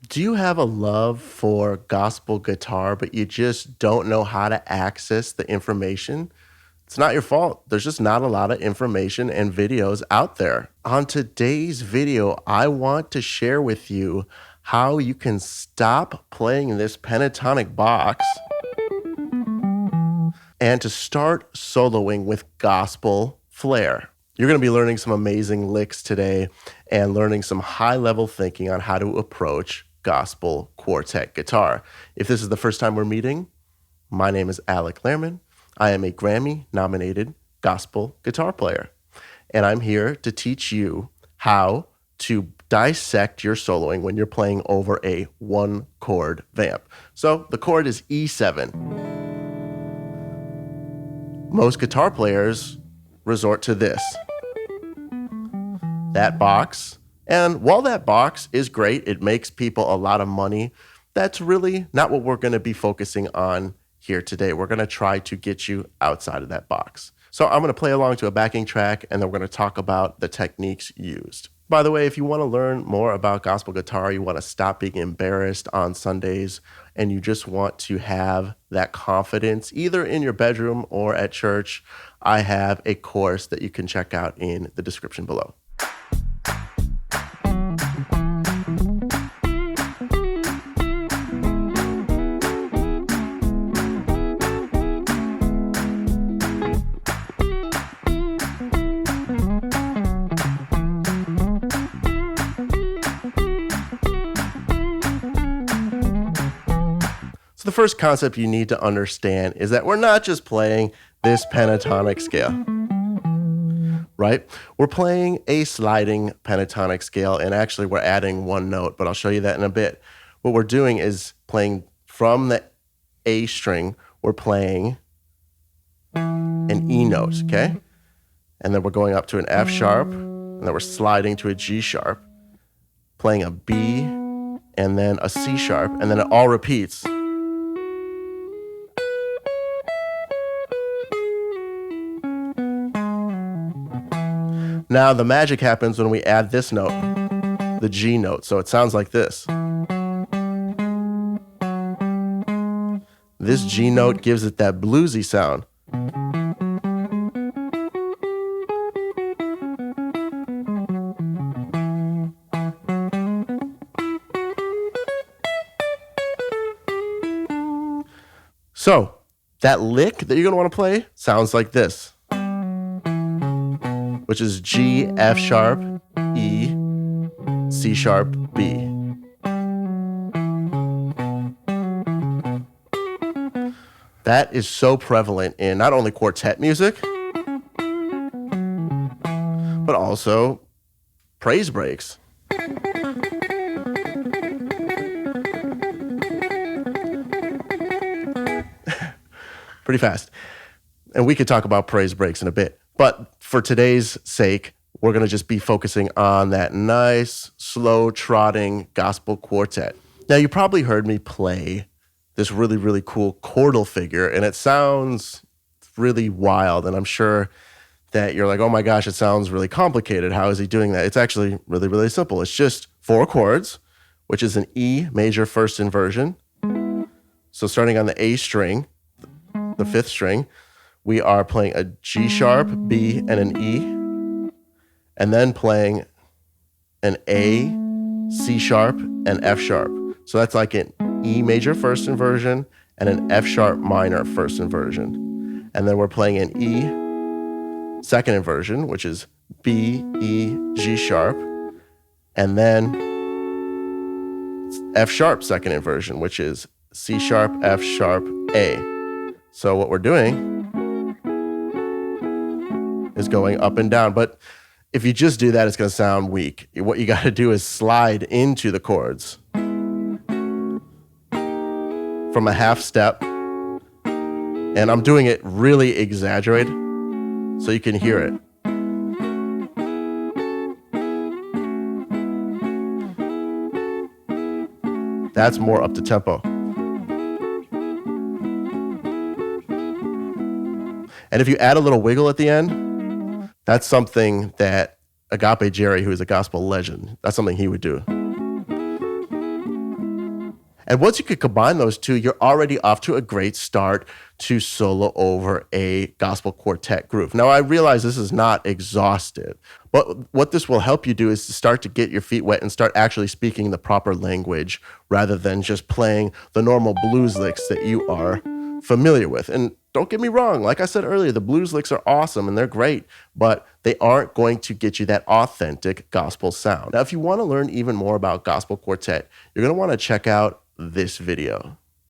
Do you have a love for gospel guitar, but you just don't know how to access the information? It's not your fault. There's just not a lot of information and videos out there. On today's video, I want to share with you how you can stop playing this pentatonic box and to start soloing with gospel flair. You're going to be learning some amazing licks today and learning some high-level thinking on how to approach gospel quartet guitar. If this is the first time we're meeting, my name is Alec Lehrman. I am a Grammy-nominated gospel guitar player, and I'm here to teach you how to dissect your soloing when you're playing over a one-chord vamp. So the chord is E7. Most guitar players resort to this, that box. And while that box is great, it makes people a lot of money, that's really not what we're going to be focusing on here today. We're going to try to get you outside of that box. So I'm going to play along to a backing track, and then we're going to talk about the techniques used. By the way, if you want to learn more about gospel guitar, you want to stop being embarrassed on Sundays, and you just want to have that confidence either in your bedroom or at church, I have a course that you can check out in the description below. So the first concept you need to understand is that we're not just playing this pentatonic scale, right? We're playing a sliding pentatonic scale, and actually we're adding one note, but I'll show you that in a bit. What we're doing is playing from the A string, we're playing an E note, okay? And then we're going up to an F sharp, and then we're sliding to a G sharp, playing a B, and then a C sharp, and then it all repeats. Now, the magic happens when we add this note, the G note. So it sounds like this. This G note gives it that bluesy sound. So that lick that you're going to want to play sounds like this, which is G, F sharp, E, C sharp, B. That is so prevalent in not only quartet music, but also praise breaks. Pretty fast. And we could talk about praise breaks in a bit. But for today's sake, we're going to just be focusing on that nice, slow trotting gospel quartet. Now, you probably heard me play this really, really cool chordal figure, and it sounds really wild. And I'm sure that you're like, oh my gosh, it sounds really complicated. How is he doing that? It's actually really, really simple. It's just 4 chords, which is an E major first inversion. So starting on the A string, the 5th string, we are playing a G sharp, B, and an E, and then playing an A, C sharp, and F sharp. So that's like an E major first inversion and an F sharp minor first inversion. And then we're playing an E second inversion, which is B, E, G sharp, and then F sharp second inversion, which is C sharp, F sharp, A. So what we're doing is going up and down. But if you just do that, it's going to sound weak. What you got to do is slide into the chords from a half step. And I'm doing it really exaggerated so you can hear it. That's more up to tempo. And if you add a little wiggle at the end, that's something that Agape Jerry, who is a gospel legend, that's something he would do. And once you can combine those two, you're already off to a great start to solo over a gospel quartet groove. Now, I realize this is not exhaustive, but what this will help you do is to start to get your feet wet and start actually speaking the proper language rather than just playing the normal blues licks that you are familiar with. And don't get me wrong, like I said earlier, the blues licks are awesome and they're great, but they aren't going to get you that authentic gospel sound. Now, if you want to learn even more about gospel quartet, you're going to want to check out this video.